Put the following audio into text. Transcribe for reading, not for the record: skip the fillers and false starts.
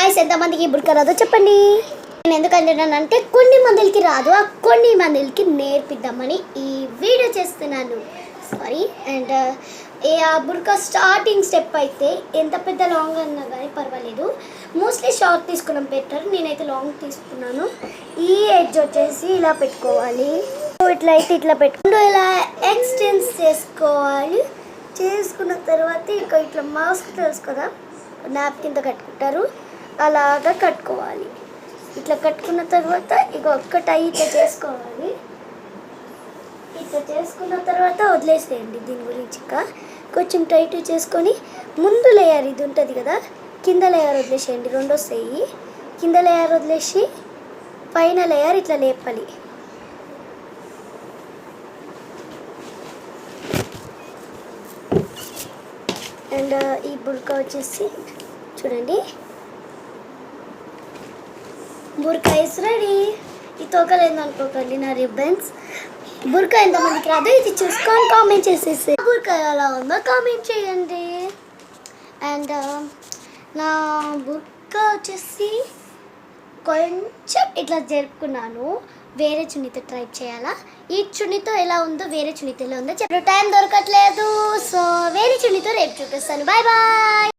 Guys ఎంతమందికి బుర్కా రాదో చెప్పండి. నేను ఎందుకంటున్నానంటే కొన్ని మందికి రాదు, ఆ కొన్ని మందికి నేర్పిద్దామని ఈ వీడియో చేస్తున్నాను. సారీ. అండ్ ఆ బుర్కా స్టార్టింగ్ స్టెప్ అయితే ఎంత పెద్ద లాంగ్ అన్నా కానీ పర్వాలేదు, మోస్ట్లీ షార్ట్ తీసుకున్నాం బెటర్. నేనైతే లాంగ్ తీసుకున్నాను. ఈ ఎడ్జ్ వచ్చేసి ఇలా పెట్టుకోవాలి, ఇట్లా అయితే ఇట్లా పెట్టుకుంటూ ఇలా ఎక్స్టెన్స్ చేసుకోవాలి. చేసుకున్న తర్వాత ఇక ఇట్లా మాస్క్ తెలుసు కదా, నాప్కిన్తో కట్టుకుంటారు, అలాగా కట్టుకోవాలి. ఇట్లా కట్టుకున్న తర్వాత ఇక ఒక్కటి ఇట్లా చేసుకోవాలి. ఇట్లా చేసుకున్న తర్వాత వదిలేసేయండి. దీని గురించి ఇంకా కొంచెం టైట్ చేసుకొని ముందు లేయర్ ఇది ఉంటుంది కదా, కింద లేయర్ వదిలేసేయండి. రెండు వస్తాయి. కింద లేయర్ వదిలేసి పైన లేయర్ ఇట్లా లేపాలి. అండ్ ఈ బుర్కా వచ్చేసి చూడండి, బుర్కా ఇస్ రెడీ. ఈ తోకలేదు అనుకోకండి, నా రిబ్బన్స్. బుర్కా ఎంతమందికి రాదు ఇది చూసుకొని కామెంట్ చేసేసి బుర్కా ఎలా ఉందో కామెంట్ చేయండి. అండ్ నా బుర్కా వచ్చేసి కొంచెం ఇట్లా జరుపుకున్నాను. వేరే చున్నీతో ట్రై చేయాలా, ఈ చున్నీతో ఎలా ఉందో వేరే చున్నీతో ఎలా ఉందో చెప్పు. టైం దొరకట్లేదు, సో వేరే చున్నీతో రేపు చూపిస్తాను. Bye bye.